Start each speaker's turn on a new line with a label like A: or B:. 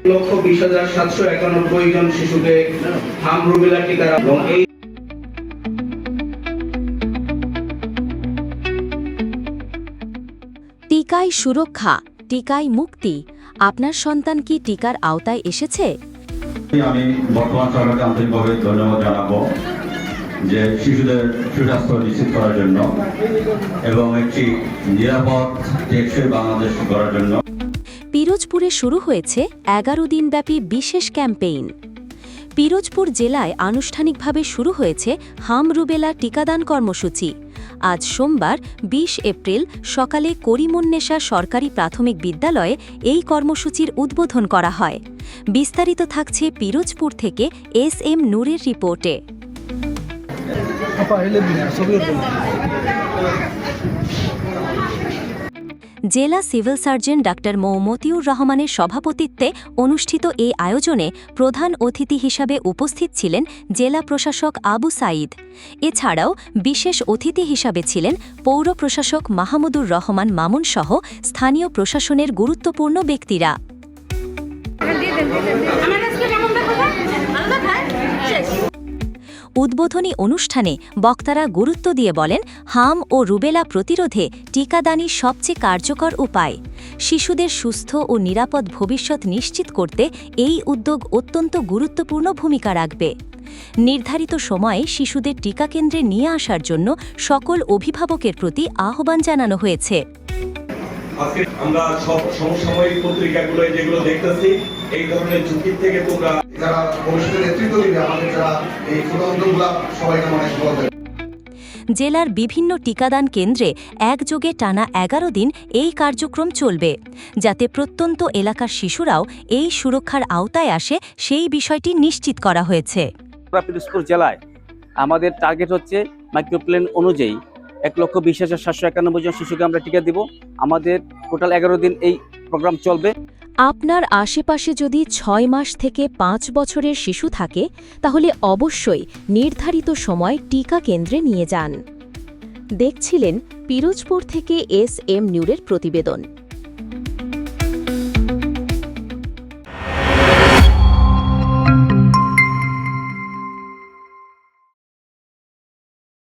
A: 1,20,791 জন শিশুকে হাম রুবেলা টিকা এবং এই
B: টিকায় সুরক্ষা, টিকায় মুক্তি। আপনার সন্তান কি টিকার আওতায় এসেছে?
C: আমি বর্তমান সরকারকে আন্তরিকভাবে ধন্যবাদ জানাবো যে শিশুদের সুস্বাস্থ্য নিশ্চিত করার জন্য এবং একটি নিরাপদ টেকসই বাংলাদেশ গড়ার জন্য।
B: পিরোজপুরে শুরু হয়েছে 11 দিনব্যাপী বিশেষ ক্যাম্পেইন। পিরোজপুর জেলায় আনুষ্ঠানিকভাবে শুরু হয়েছে হাম রুবেলা টিকাদান কর্মসূচি। আজ সোমবার 20 এপ্রিল সকালে করিমুন্নেসা সরকারি প্রাথমিক বিদ্যালয়ে এই কর্মসূচির উদ্বোধন করা হয়। বিস্তারিত থাকছে পিরোজপুর থেকে SM নূরের রিপোর্টে। জেলা সিভিল সার্জন ডাক্তার মতিউর রহমানের সভাপতিত্বে অনুষ্ঠিত এই আয়োজনে প্রধান অতিথি হিসাবে উপস্থিত ছিলেন জেলা প্রশাসক আবু সাঈদ। এছাড়াও বিশেষ অতিথি হিসাবে ছিলেন পৌর প্রশাসক মাহমুদুর রহমান মামুন সহ স্থানীয় প্রশাসনের গুরুত্বপূর্ণ ব্যক্তিরা। উদ্বোধনী অনুষ্ঠানে বক্তারা গুরুত্ব দিয়ে বলেন, হাম ও রুবেলা প্রতিরোধে টিকাদানই সবচেয়ে কার্যকর উপায়। শিশুদের সুস্থ ও নিরাপদ ভবিষ্যৎ নিশ্চিত করতে এই উদ্যোগ অত্যন্ত গুরুত্বপূর্ণ ভূমিকা রাখবে। নির্ধারিত সময়ে শিশুদের টিকা কেন্দ্রে নিয়ে আসার জন্য সকল অভিভাবকের প্রতি আহ্বান জানানো হয়েছে।
D: আজকে আমরা সব সমসাময়িক পত্রিকাগুলো যেগুলো দেখতেছি এই ধরনের ঝুঁকি থেকে তোমরা
E: যারা ভবিষ্যতে নেতৃত্ব দিবে আমাদের যারা এই ফুটবলগুলো সবাইকে অনেক বলবে।
B: জেলার বিভিন্ন টিকাদান কেন্দ্রে একযোগে টানা 11 দিন এই কার্যক্রম চলবে, যাতে প্রত্যন্ত এলাকার শিশুরাও এই সুরক্ষার আওতায় আসে সেই বিষয়টি নিশ্চিত করা হয়েছে।
F: পিরোজপুর জেলায় আমাদের টার্গেট হচ্ছে মাইক্রোপ্ল্যান অনুযায়ী 1,20,791 জন শিশুকে আমরা টিকা দিব। আমাদের টোটাল 11 দিন এই প্রোগ্রাম চলবে।
B: আপনার আশেপাশে যদি 6 মাস থেকে 5 বছরের শিশু থাকে তাহলে অবশ্যই নির্ধারিত সময় টিকা কেন্দ্রে নিয়ে যান। দেখছিলেন পিরোজপুর থেকে SM নূরের প্রতিবেদন।